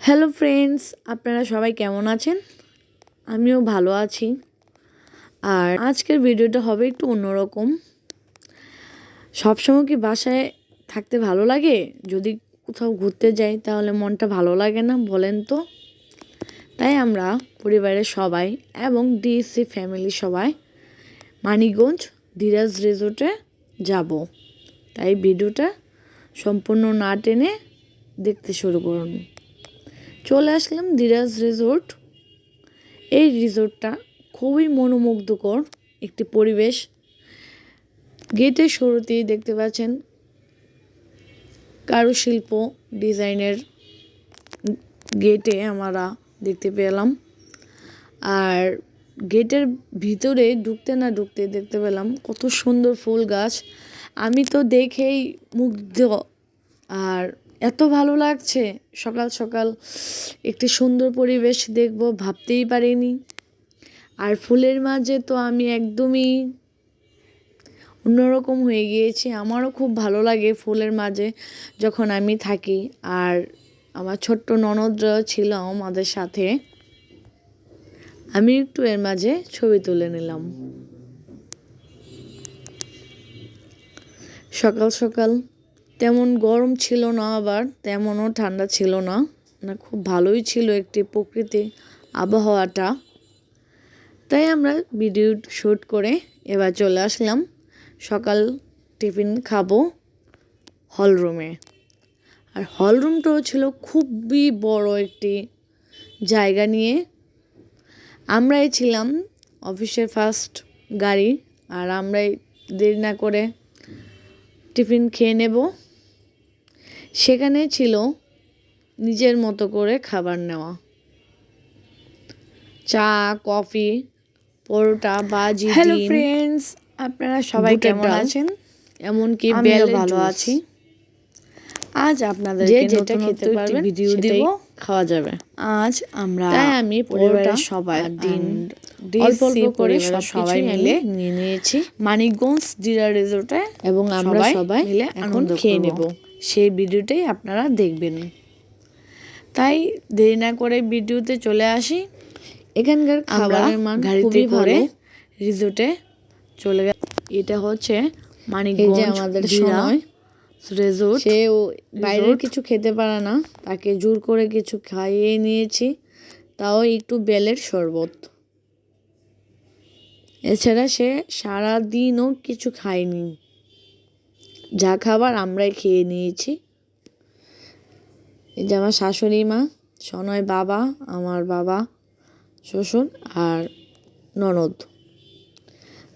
Hello friends, আপনারা সবাই কেমন আছেন? আমিও ভালো আছি। আর আজকের ভিডিওটা হবে একটু অন্যরকম। সবসময় কি বাসায় থাকতে ভালো লাগে? যদি কোথাও ঘুরতে যাই তাহলে মনটা ভালো লাগে না, বলেন তো? তাই আমরা পরিবারের সবাই এবং ডিএসসি ফ্যামিলি সবাই মানিকগঞ্জ ধীরাজ রিসোর্টে যাব। তাই ভিডিওটা সম্পূর্ণ না টেনে দেখতে শুরু করুন। চলে আসলাম ধীরাজ রিসোর্ট। এই রিসোর্টটা খুবই মনোমুগ্ধকর একটি পরিবেশ। গেটের শুরুতেই দেখতে পাচ্ছেন কারুশিল্প ডিজাইনের গেটে আমরা দেখতে পেলাম। আর গেটের ভিতরে ঢুকতে না ঢুকতে দেখতে পেলাম কত সুন্দর ফুল গাছ। আমি তো দেখেই মুগ্ধ। আর এত ভালো লাগছে, সকাল সকাল একটি সুন্দর পরিবেশ দেখব ভাবতেই পারিনি। আর ফুলের মাঝে তো আমি একদমই অন্যরকম হয়ে গিয়েছি। আমারও খুব ভালো লাগে ফুলের মাঝে যখন আমি থাকি। আর আমার ছোট্ট ননদরা ছিল আমাদের সাথে, আমি একটু এর মাঝে ছবি তুলে নিলাম। সকাল সকাল তেমন গরম ছিল না, আবার তেমনও ঠান্ডা ছিল না, খুব ভালোই ছিল একটি প্রকৃতি আবহাওয়াটা। তাই আমরা ভিডিও শ্যুট করে এবার চলে আসলাম সকাল টিফিন খাবো হলরুমে। আর হলরুমটাও ছিল খুবই বড় একটি জায়গা নিয়ে। আমরাই ছিলাম অফিসের ফার্স্ট গাড়ি, আর আমরাই দেরি না করে টিফিন খেয়ে নেব। সেখানে ছিল নিজের মতো করে খাবার নেওয়া, চা, কফি, পরোটা, বাজি, হ্যালো ডিম। ফ্রেন্ডস, আপনারা সবাই কেমন আছেন? এমনকি আমিও বেলের ভালো জুস। আছি। আজ আপনাদের যে যেটা নতুন খেতে একটি পারবেন ভিডিও সেটাই দিব। খাওয়া যাবে। আজ আমরা তাই আমি পরিবারের পরোটা সবাই আর ডিম অল্প ডিএসসি অল্প করে পরিবারের সবাই সবকিছুই মিলে আমি নিয়ে নিয়েছি মানিকগঞ্জ জিরা রিসোর্টে এবং আমরা সবাই মিলে এখন আনন্দ খেয়ে করব। নেব। সেই ভিডিওটাই আপনারা দেখবেন। তাই দেরি না করে ভিডিওতে চলে আসি। এখানকার খাবারের মান খুবই ভালো। রিসোর্টে চলে গেল। এটা হচ্ছে মানিকগঞ্জ আমাদের ধীরাজ রিসোর্ট। সে বাইরের রিসোর্ট। কিছু খেতে পারে না, তাকে জোর করে কিছু খাইয়ে নিয়েছি, তাও একটু বেলের শরবত। এছাড়া সে সারাদিনও কিছু খায়নি। যা খাবার আমরাই খেয়ে নিয়েছি। এই যে আমার শাশুড়ি মা, সনয় বাবা, আমার বাবা, শ্বশুর আর ননদ।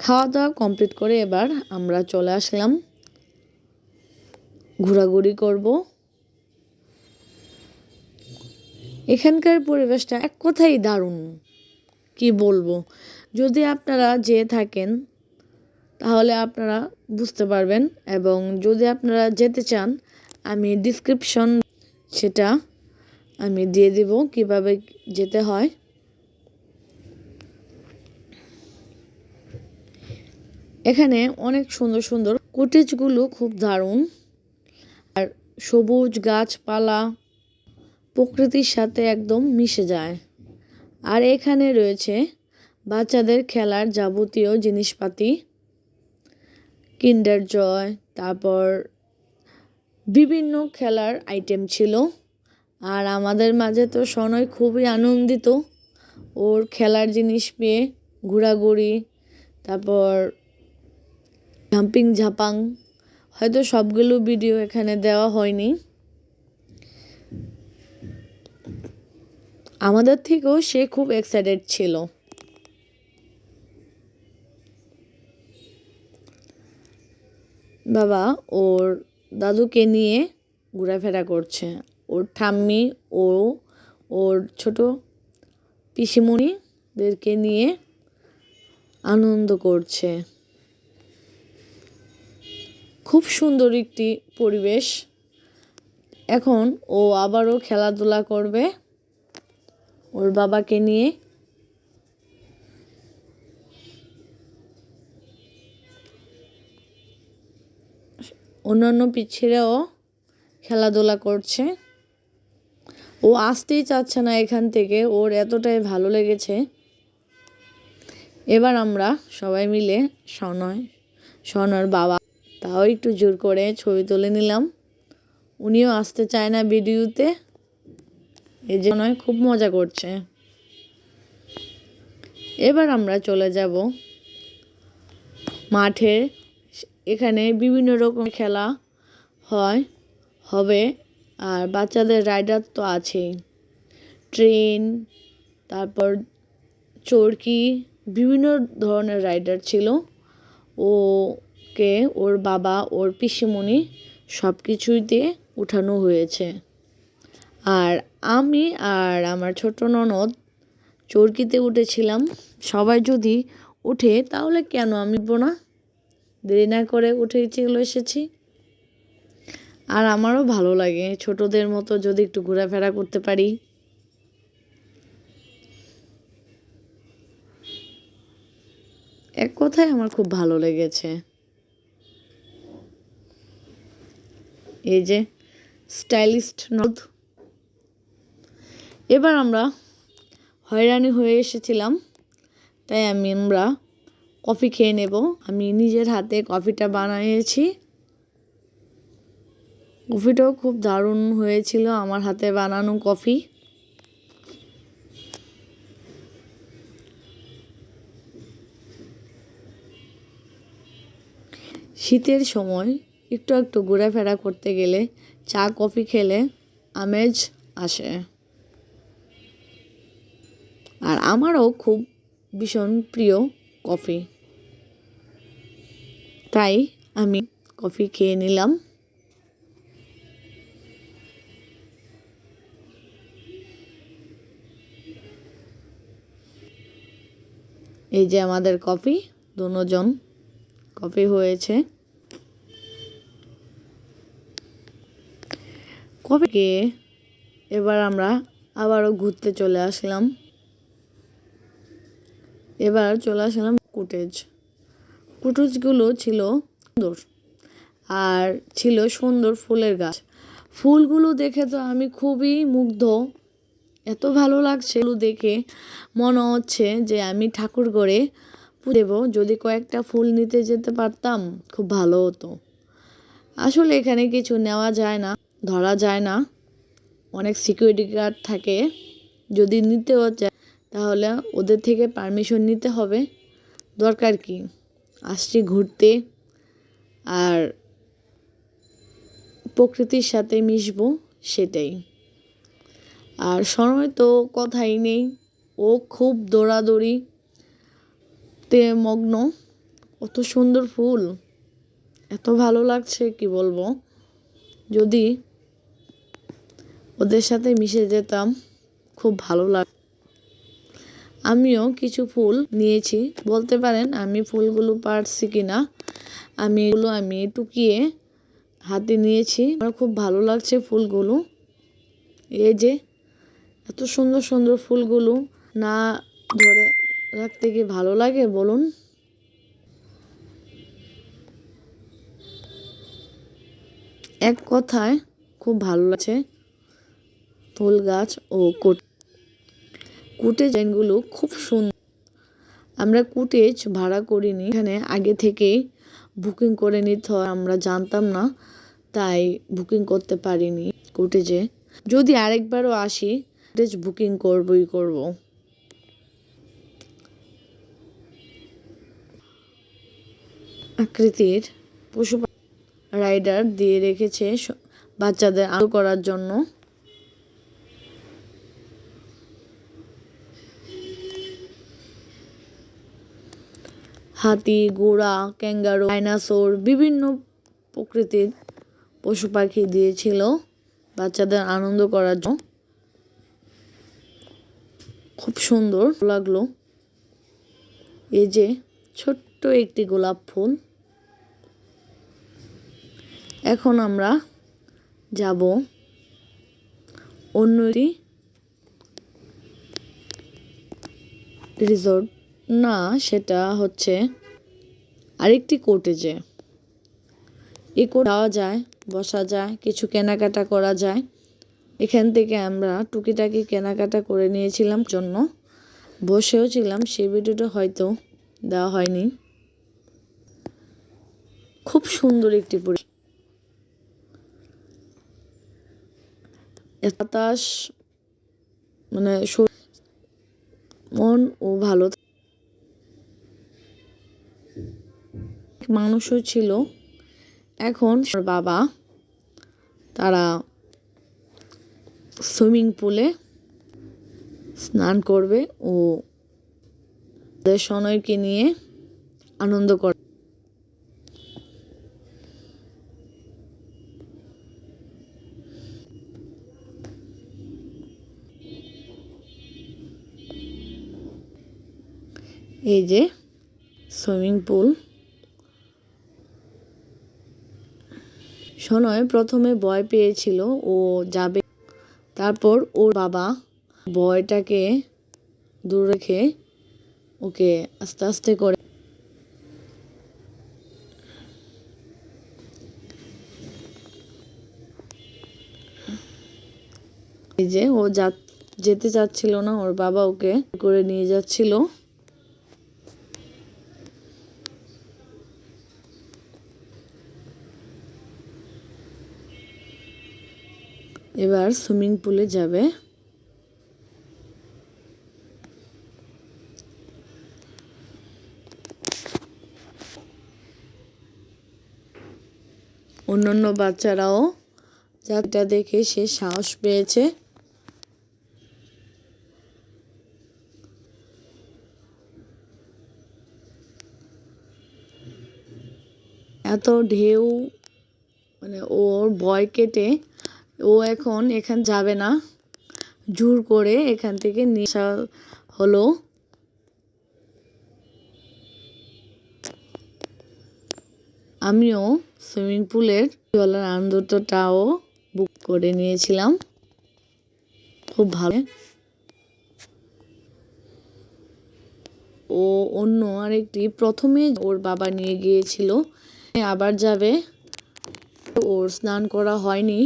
খাওয়া দাওয়া কমপ্লিট করে এবার আমরা চলে আসলাম ঘোরাঘুরি করব। এখানকার পরিবেশটা এক কথাই দারুণ, কি বলবো। যদি আপনারা যেয়ে থাকেন তাহলে আপনারা বুঝতে পারবেন, এবং যদি আপনারা যেতে চান আমি ডিসক্রিপশন সেটা আমি দিয়ে দিব কিভাবে যেতে হয়। এখানে অনেক সুন্দর সুন্দর কটেজগুলো খুব দারুণ। আর সবুজ গাছপালা প্রকৃতির সাথে একদম মিশে যায়। আর এখানে রয়েছে বাচ্চাদের খেলার যাবতীয় জিনিসপাতি, কিন্ডার জয়, তারপর বিভিন্ন খেলার আইটেম ছিল। আর আমাদের মাঝে তো সনয় খুবই আনন্দিত ওর খেলার জিনিস পেয়ে। ঘোরাঘুরি, তারপর জাম্পিং ঝাপাং, হয়তো সবগুলো ভিডিও এখানে দেওয়া হয়নি। আমাদের থেকেও সে খুব এক্সাইটেড ছিল। বাবা ওর দাদুকে নিয়ে ঘোরাফেরা করছে, ওর ঠাম্মি ও ওর ছোট পিসিমণিদেরকে নিয়ে আনন্দ করছে। খুব সুন্দর একটি পরিবেশ। এখন ও আবারও খেলাধুলা করবে ওর বাবাকে নিয়ে। অন্যান্য পিচ্ছিরাও খেলাধুলা করছে। ও আসতেই চাচ্ছে না এখান থেকে, ওর এতটাই ভালো লেগেছে। এবার আমরা সবাই মিলে সনর বাবা তাও একটু জোর করে ছবি তুলে নিলাম। উনিও আসতে চায় না ভিডিওতে, এই জন্য খুব মজা করছে। এবার আমরা চলে যাব মাঠে। এখানে বিভিন্ন রকম খেলা হবে, আর বাচ্চাদের রাইডার তো আছেই, ট্রেন, তারপর চরকি, বিভিন্ন ধরনের রাইডার ছিল। ওকে ওর বাবা, ওর পিসিমণি সব কিছুইতে উঠানো হয়েছে। আর আমি আর আমার ছোট ননদ চরকিতে উঠেছিলাম। সবাই যদি উঠে তাহলে কেন আমি উঠবো না? দেরি না করে উঠে চলে এসেছি। আর আমারও ভালো লাগে ছোটদের মতো যদি একটু ঘোরাফেরা করতে পারি। এক কথায় আমার খুব ভালো লেগেছে। এই যে স্টাইলিস্ট নদ। এবার আমরা হয়রানি হয়ে এসেছিলাম, তাই আমরা কফি খেয়ে নেব। আমি নিজের হাতে কফিটা বানিয়েছি। কফিটাও খুব দারুণ হয়েছিল, আমার হাতে বানানো কফি। শীতের সময় একটু একটু ঘোরাফেরা করতে গেলে চা কফি খেলে আমেজ আসে। আর আমারও খুব ভীষণ প্রিয় কফি, তাই আমি কফি খেয়ে নিলাম। এই যে আমাদের কফি, দুজন কফি হয়েছে। কফি খেয়ে এবার আমরা আবারও ঘুরতে চলে আসলাম। এবার চলে আসলাম কুটেজগুলো ছিল সুন্দর, আর ছিল সুন্দর ফুলের গাছ। ফুলগুলো দেখে তো আমি খুবই মুগ্ধ, এত ভালো লাগছে দেখে। মনে হচ্ছে যে আমি ঠাকুর ঘরে দেব। যদি কয়েকটা ফুল নিতে যেতে পারতাম খুব ভালো হতো। আসলে এখানে কিছু নেওয়া যায় না, ধরা যায় না, অনেক সিকিউরিটি গার্ড থাকে। যদি নিতেও যায় তাহলে ওদের থেকে পারমিশন নিতে হবে। দরকার কি, আসছি ঘুরতে আর প্রকৃতির সাথে মিশবো, সেটাই। আর সময় তো কথাই নেই, ও খুব দৌড়াদৌড়িতে মগ্ন। কত সুন্দর ফুল, এত ভালো লাগছে কি বলবো। যদি ওদের সাথে মিশে যেতাম খুব ভালো লাগ। আমিও কিছু ফুল নিয়েছি, বলতে পারেন আমি ফুলগুলো পারছি কিনা। আমি টুকিয়ে হাতে নিয়েছি। আমার খুব ভালো লাগছে ফুলগুলো। এই যে এত সুন্দর সুন্দর ফুলগুলো না ধরে রাখতে কি ভালো লাগে বলুন? এক কথায় খুব ভালো লাগছে। ফুল গাছ ও কুটেজ ডিজাইনগুলো খুব সুন্দর। আমরা কুটেজ ভাড়া করিনি, এখানে আগে থেকেই বুকিং করে নিতে হয়। আমরা জানতাম না, তাই বুকিং করতে পারিনি কুটেজে। যদি আরেকবারও আসি কুটেজ বুকিং করব। আকৃতির পশু রাইডার দিয়ে রেখেছে বাচ্চাদের আনন্দ করার জন্য। হাতি, ঘোড়া, ক্যাঙ্গারু, ডাইনোসর, বিভিন্ন প্রকৃতির পশু পাখি দিয়েছিল বাচ্চাদের আনন্দ করার জন্য। খুব সুন্দর লাগলো। এই যে ছোট্ট একটি গোলাপ ফুল। এখন আমরা যাব অন্যটি রিসোর্ট, না সেটা হচ্ছে আরেকটি কোটেজে। এই কোটে যাওয়া যায়, বসা যায়, কিছু কেনাকাটা করা যায়। এখান থেকে আমরা টুকিটাকি কেনাকাটা করে নিয়েছিলাম জন্য বসেও ছিলাম, সেই ভিডিওটা হয়তো দেওয়া হয়নি। খুব সুন্দর একটি বাতাস, মানে মন ও ভালো। মানুষও ছিল। এখন বাবা তারা সুইমিং পুলে স্নান করবে ও সনয়কে নিয়ে আনন্দ করে। এই যে সুইমিং পুল। সনয় প্রথমে ভয় পেয়েছিল ও যাবে, তারপর ওর বাবা ভয়টাকে দূর রেখে ওকে আস্তে আস্তে করে এই যে ও যেতে চাচ্ছিল না, ওর বাবা ওকে করে নিয়ে যাচ্ছিল। এবার সুইমিং পুলে যাবে। অন্যান্য বাচ্চারাও যাত্রা দেখে সে সাহস পেয়েছে। এত ঢেউ, মানে ওর ভয় কেটে ও এখন এখান যাবে না, জোর করে এখান থেকে নেশা হলো। আমিও সুইমিং পুলের জলের আনন্দটাও বুক করে নিয়েছিলাম। খুব ভালো। ও অন্য আরেকটি প্রথমে ওর বাবা নিয়ে গিয়েছিল, আবার যাবে, ওর স্নান করা হয়নি।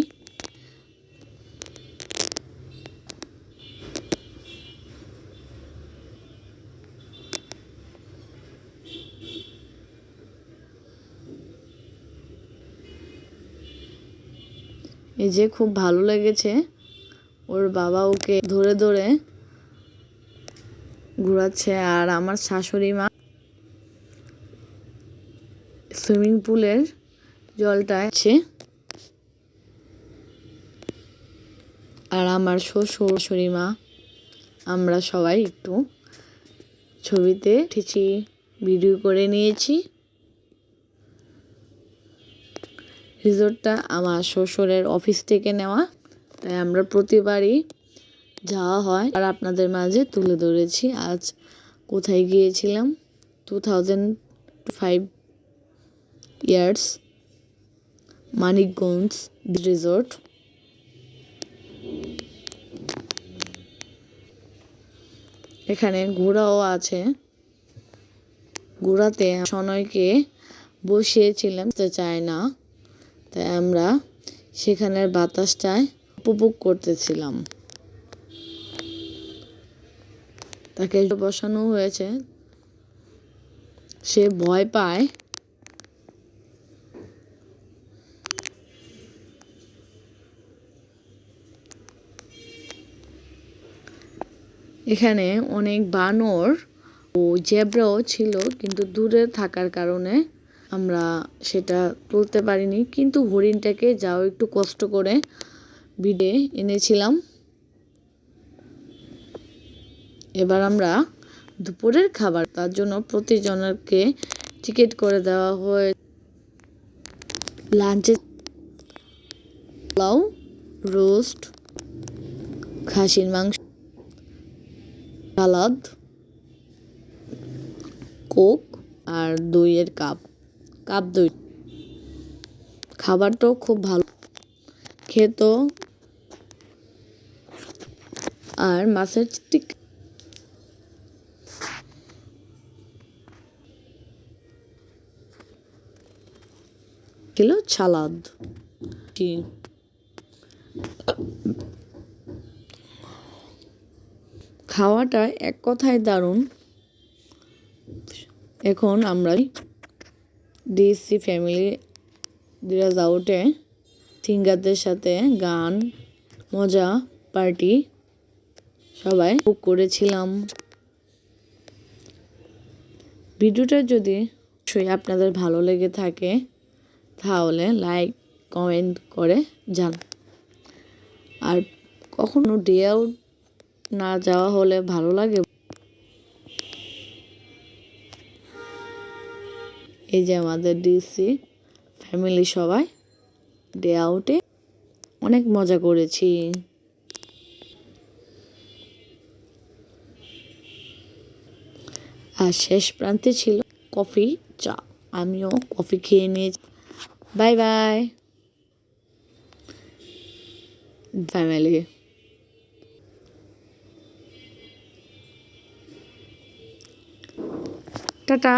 এই যে খুব ভালো লেগেছে, ওর বাবা ওকে ধরে ধরে ঘোরাচ্ছে। আর আমার শাশুড়ি মা সুইমিং পুলের জলটা আছে, আর আমার শ্বশুর শাশুড়ি মা আমরা সবাই একটু ছবিতে উঠেছি, ভিডিও করে নিয়েছি। রিসোর্টটা আমার শ্বশুরের অফিস থেকে নেওয়া, তাই আমরা প্রতিবারই যাওয়া হয় আর আপনাদের মাঝে তুলে ধরেছি। আজ কোথায় গিয়েছিলাম, 2005 ইয়ার্স মানিকগঞ্জ রিসোর্ট। এখানে ঘোড়াও আছে, ঘোড়াতে সনয়কে বসিয়েছিলাম, চায় না, তাই আমরা সেখানের বাতাসটায় উপভোগ করতেছিলাম। তাকে বসানো হয়েছে, সে ভয় পায়। এখানে অনেক বানর ও জেব্রাও ছিল, কিন্তু দূরে থাকার কারণে আমরা সেটা তুলতে পারিনি, কিন্তু হরিণটাকে যাও একটু কষ্ট করে ভিডিও এনেছিলাম। এবার আমরা দুপুরের খাবার, তার জন্য প্রতিজনকে টিকিট করে দেওয়া হয়। লাঞ্চে পোলাও, রোস্ট, খাসির মাংস, সালাদ, কোক আর দইয়ের কাপ দই। খাবারটাও খুব ভালো খেত। আর মাছের ছিল সালাদ। খাওয়াটা এক কথায় দারুণ। এখন আমরা ডিসি ফ্যামিলি রিসোর্টে সিঙ্গারদের সাথে গান, মজা, পার্টি সবাই বুক করেছিলাম। ভিডিওটা যদি অবশ্যই আপনাদের ভালো লেগে থাকে তাহলে লাইক কমেন্ট করে যান। আর কখনো ডে আউট না যাওয়া হলে ভালো লাগে। এই যে আমাদের ডিসি ফ্যামিলি সবাই ডে আউটে অনেক মজা করেছি। আর শেষ প্রান্তে ছিল কফি চা। আমিও কফি খেয়ে নিয়েছি। Bye bye family. টাটা।